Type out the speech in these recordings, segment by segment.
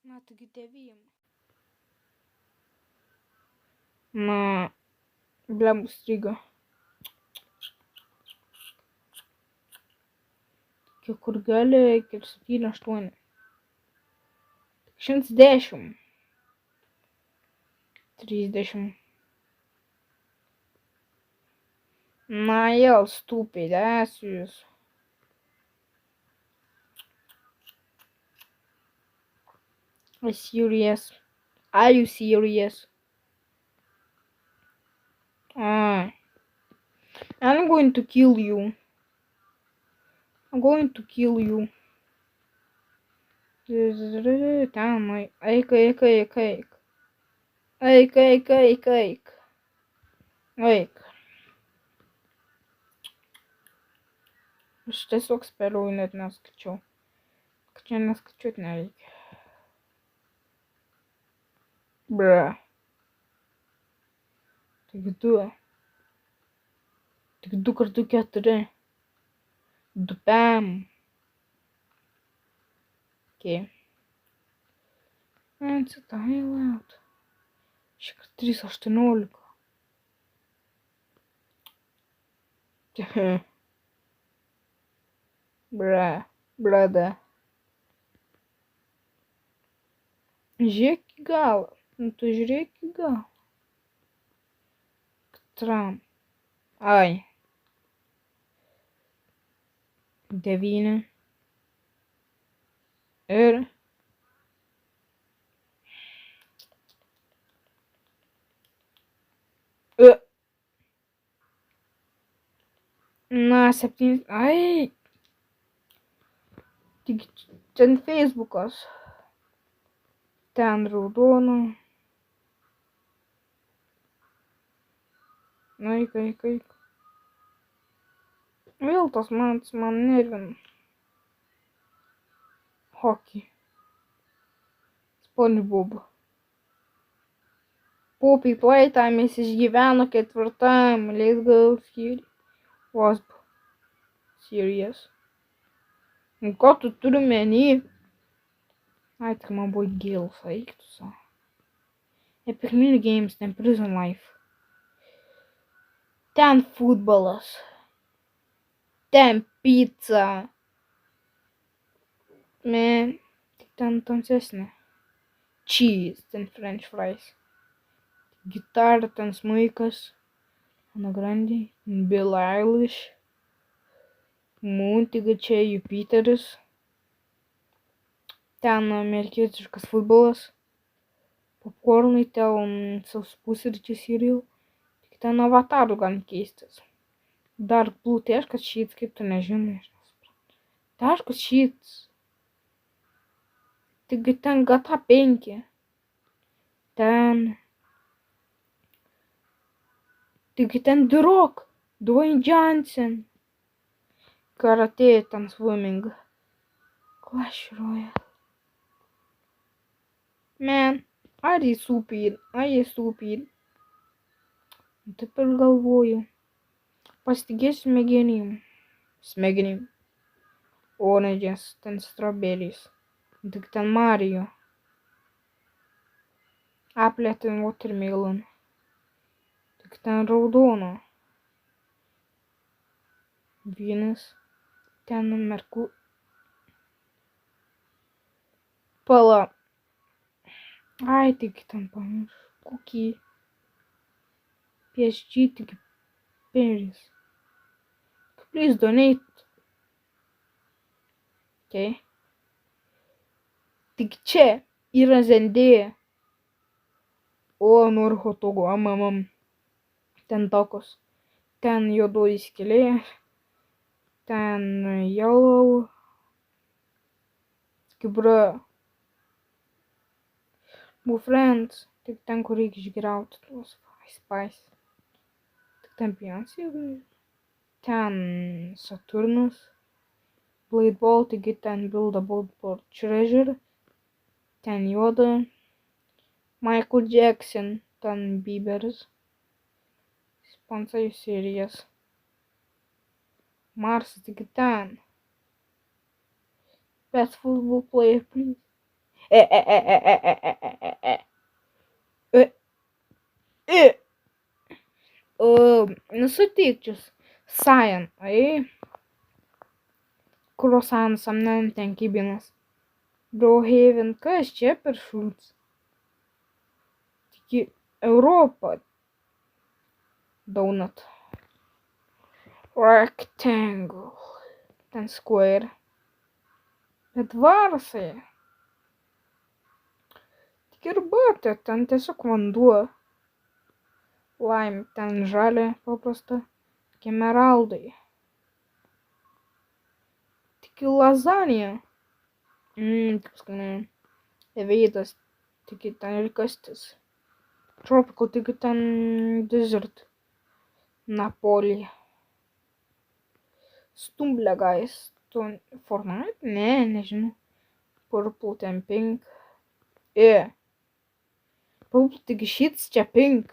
Na, taigi 9. Na, blemba strigo. Kur gali iki 7, 8. 110. 30. Na, jau stupid ass jūs. Are you serious? Are you serious? I'm going to kill you. I'm going to kill you. Ten, eik. Eik. Aš tiesiog spėliau, net neskaičiau. Kad čia neskaičiuot nereikia. Bra. Tik 2. Tik 2 kartų 4. 2 pam. Okay. Man, sit the hell out. Šįkart 3:18. Brada. Žiūrėk į galą. Nu, tu žiūrėk į galą. Katram. Ai. 9. Ir. Na, 7. Ai. Tik ten Facebookas. Ten raudona. Eik. Vėl tas man nervina. Hockey. SpongeBob. Puppy Playtime jis išgyveno 4. Let's go skyriui. Wasp. Serious. Nu, ko tu turi meny? Ai, tik man buvo gils, eik tu savo. Epic Mini Games, ten Prison Life. Ten futbolas. Ten pizza. Man, tik ten tamsesnė. Cheese, ten French fries. Gitara, ten smuikas. Ana Grande, Billie Eilish. Muntiga čia Jupiteris. Ten amerikietiškas futbolas. Popkornai, ten saus pusryčių cereal. Tik ten avatarų gan keistas. Dark Blue, tai aš kad sheets, kaip tu nežinai. Tai aš kad sheets. Taigi ten GTA 5. Taigi ten The Rock, Dwayne Johnson. Karate, ten swimming. Clash Royale. Man, are you stupid? Taip ir galvoju. Pasitikėsiu smegenim. Oranges, ten strawberries. Tik ten Mario. Apple, ten watermelon. Tik ten raudona. Vynas. Ten merku. Pala. Ai, tik ten pamiršau. Kokį. PSG, tik Paris. Please donate. Okay. Tik čia yra Zendėja. O, noriu hotogo, Ten tokos. Ten juodoji skylė. Ten yellow. Kibra. Buvo friends. Tik ten, kur reikia išgriauti tuos spice. Tik ten Beyoncé. Ten Saturnus. Blade Ball, taigi ten Build a Boat for Treasure. Ten juoda. Michael Jackson, ten Bieberis. Sponsor Series. Marsas, taigi ten. Best football player, please. E, e, e, e, e, e, e, e, e, e, e. Nesutikčius. Sajan. Aí. Croissants am ten kibinas. Brohaven, kas čia per šūds? Tik Europa. Donut. Rectangle. Ten square. Bet varsai. Tik ir batė, ten tiesiog vanduo. Lime, ten žalia paprasta. Kemeraldai. Tik lazanija. Kaip skanu. Eveidas. Tik ten ir kastis. Tropical, tik ten dessert. Napoli. Stumblegais. Fortnite? Ne, nežinau. Purple, ten pink. Purple, tik šits čia pink.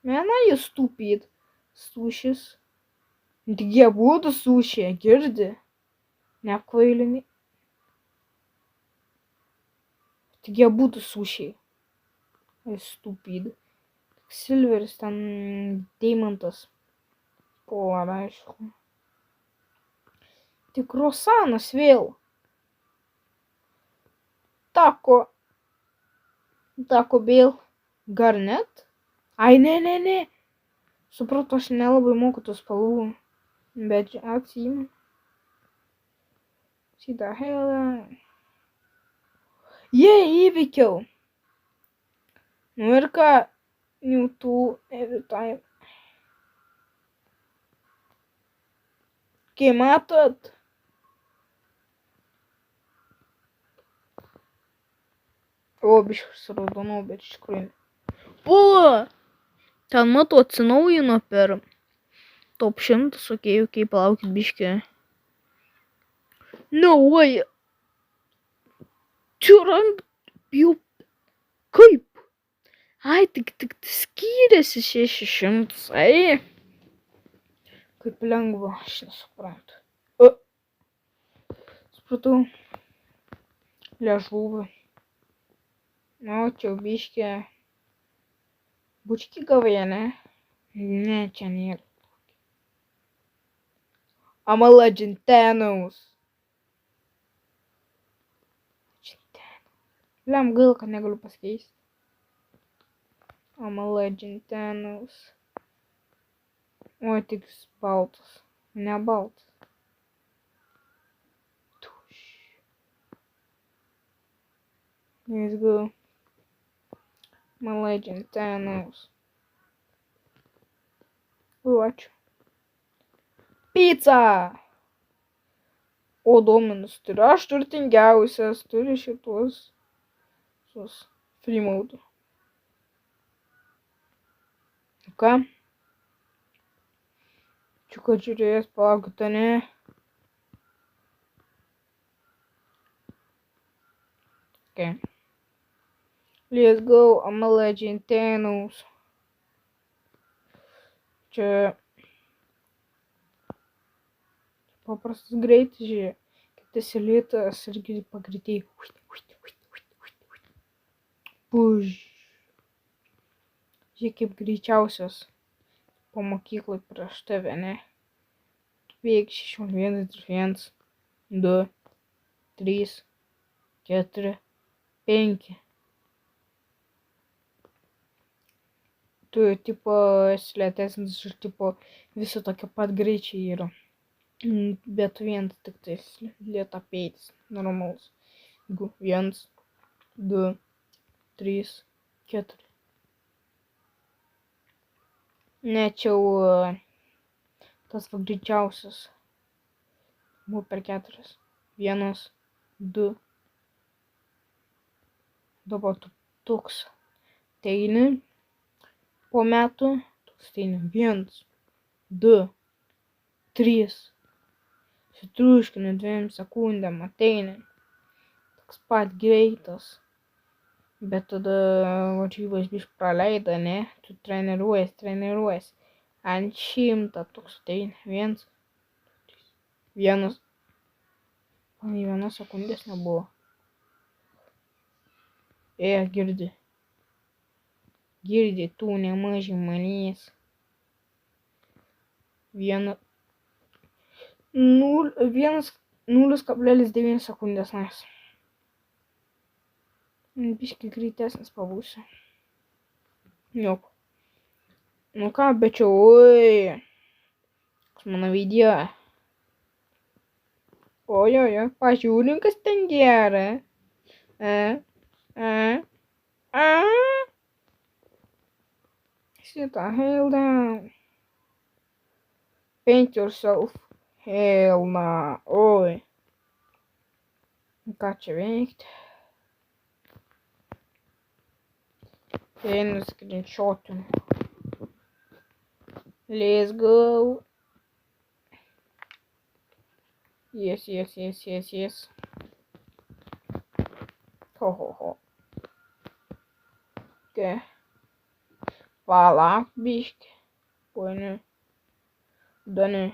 Man, you stupid. Sušis. Tik jie būtų sušė, girdi. Neapkvailini. Tik jie būtų sušė. Stupid. Silveris, ten deimantas. Pora, aišku. Tik croissantas vėl. Taco Bell. Garnet? Ai, ne. Supratau, aš nelabai moku tų spalvų. Bet atsiimu. Šitą helą. Įveikiau. Nu ir ką? New tool every time. Kai matot? O, biškas raudonau, bet iš tikrųjų. O! Ten matau atsinaujino per top 100, okei, palaukit biškį. No way! Turant jau kaip? Ai, tik skyrėsi 600, ai. Kaip lengva, aš nesuprantu. Supratau. Liežuvį. Nu, čia biškį. Bučki gavai, ne? Ne, čia nėra. I'm a legend, Thanos. Lem, gaila, kad negaliu pasikeisti. I'm a legend, Thanos. Oi, tik baltas. Ne baltas. Let's go. I'm a legend, Thanos. Ačiū. Pizza! O, Dominus turi. Aš turtingiausias. Turi šitos. Free mode. Ką? Čia kad žiūrėjęs, palaukite, ne? Okay. Let's go, I'm a legend, Thanos. Čia paprastas greitis, žiūrėk. Kaip esi lėtas irgi pagreitėjai. Puž. Žiūrėk, kaip greičiausias po mokyklai prieš tave, ne? Bėg 6, 1, 1, 2, 3, 4, 5. Tu, tipo, esi lėtesnis ir, tipo, visi tokie pat greičiai yra. Bet vienas tik tais lėta pėtis, normalus. 1, 2, 3, 4. Ne, čia tas va greičiausias. Buvo per 4. 1, 2. Dabar toks teini. Po metų toks teini. 1, 2, 3. Sutruškini 2 sekundėm ateini. Toks pat greitas. Bet tada varžybas biškį praleido, ne? Tu treniruojas. Ant 100 toks ateini. 1, 1. Nei 1 sekundės nebuvo. Girdi. Girdi, tu nemažai manys. 0,9 sekundės, nais. Biškai greitesnis pabūsiu. Jop. Nu ką, bečiau, oi. Mano video. Oi, pažiūrim, kas ten gera. Šitą, hell down. Paint yourself. Hell na, oi. Ką čia veikti? Einu screenshotinu. Let's go. Yes. Ho. Okay. Palauk biškį. Poinė. Dani.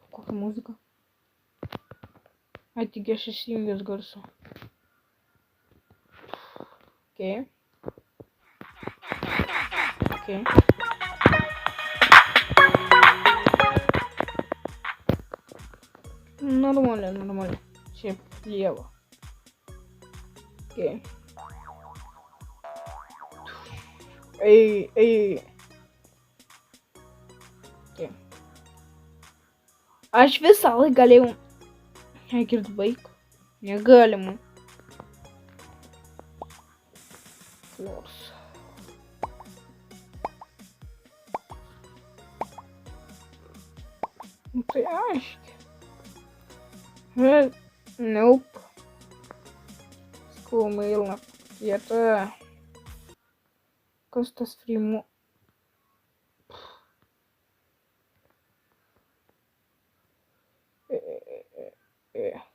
Kokia muzika? Ai, tik aš įsijungęs garsą. Okay. Нормально. Все лево. Окей. Эй. Окей. Aš visą laiką galėjau. Girt baig. Negalima. Floors. Nu tai aiškiai. Nope. Skumilna vieta. Kas tas frimu?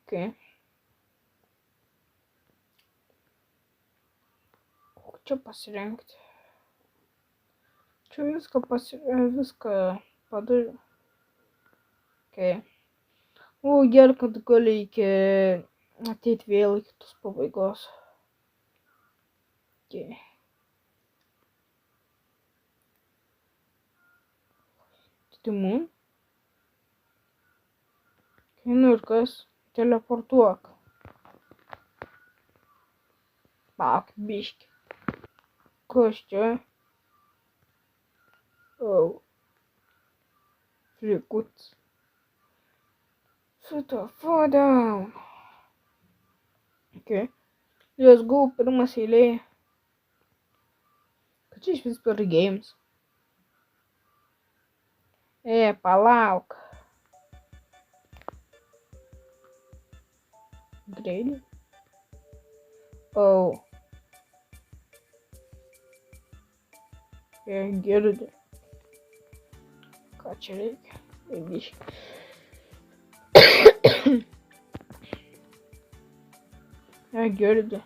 Okay. Kokį čia pasirinkti? Čia viską padariau. Okay. O, gerai, kad gali ateiti vėl iki tos pabaigos. Okay. Timu. Nu ir kas? Teleportuok. Pak, biški. Kas čia? Oh. Frikuts. Šitą fall. Okay. Let's go, pirmas eilė. Kad čia iš vis per games. Palauk. Grėlį. Oh. Girdi. Ką čia reikia? Biški. Girdi.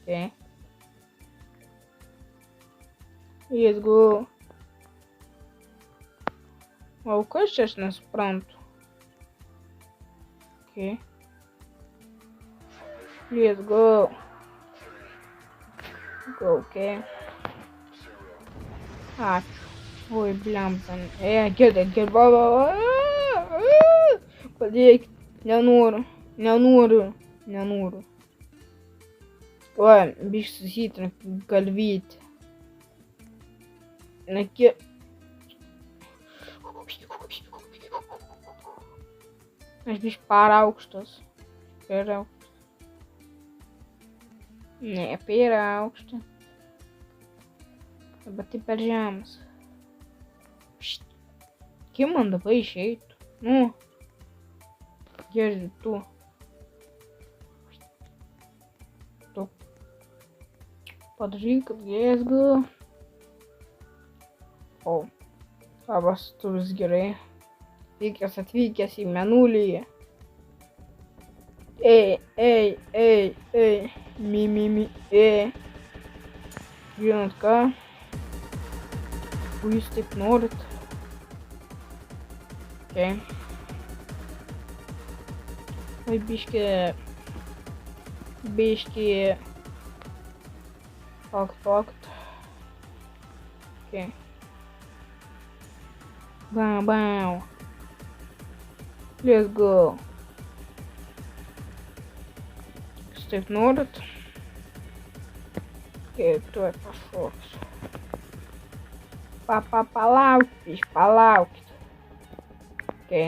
Okay. Let's go. O kas čia aš nesuprantu? Okay. Let's go. Okay. Ačiū. Oi, blemban. Girdi. Padėk. Nenoriu. Oi, biškai susitrink galvytį. Aš biškai per aukštas. Ne, per aukštą. Bet tai per žemas. Kaip man dabar išeitų? Nu. Girdi tu. Tu. Padaryk, kad gėsgu. O. Labas, tu vis gerai. Atvykęs į menulį. Ei. Mi. Žinot ką? O jūs taip norit? Okay. Oi, biški. Palaukit. Okay. Bam. Let's go. Jūs taip norit? Okay, tuoj pašoksiu. Palaukit. Okay.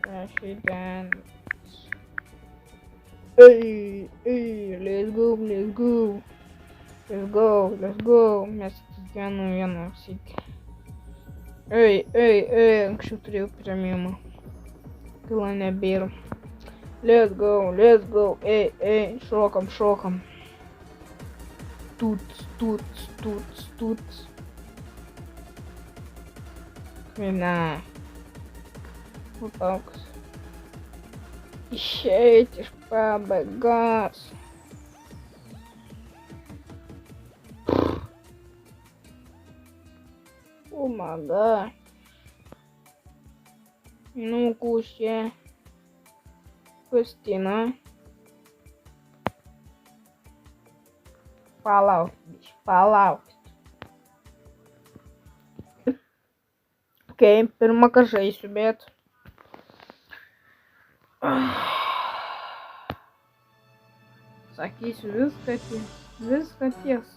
Let's go. Mes kiekvienu vienu sykį. Anksčiau turėjau premiumą. Gaila nebėra. Let's go. Šokam. Tuts. Mina. Palauk. Išeiti iš pabaigos. Oh my god. Nu, kusie. Kristina. Palaukit. Okay, pirmą kartą žaisiu, bet... Sakysiu viską ties.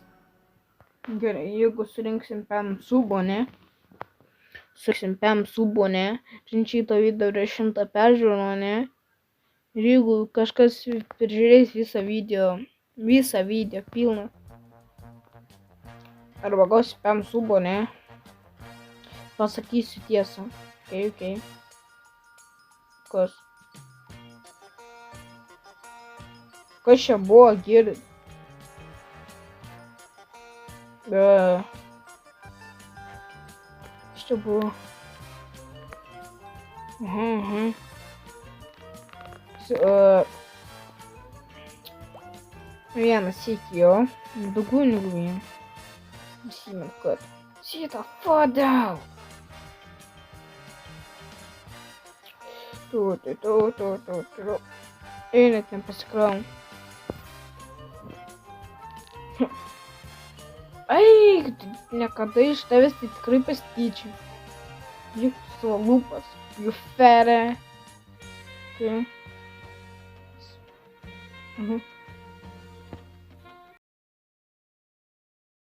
Gerai, jeigu surinksim 5 subų, ne? Šito video yra 100 peržiūrų, ne? Ir jeigu kažkas peržiūrės visą video pilną. Arba gausi 5 subų, ne? Pasakysiu tiesą. Okay. Kas čia buvo, girdi? Kas čia buvo? Vieną sykį jo. Daugiau negu vieną. Prisimenu, kad. Sit the fuck down. Tu. Net nepasikraunu. Ai, niekada iš tavęs tai tikrai pasityčiau. Juk savo lūpas. You fat. Okay.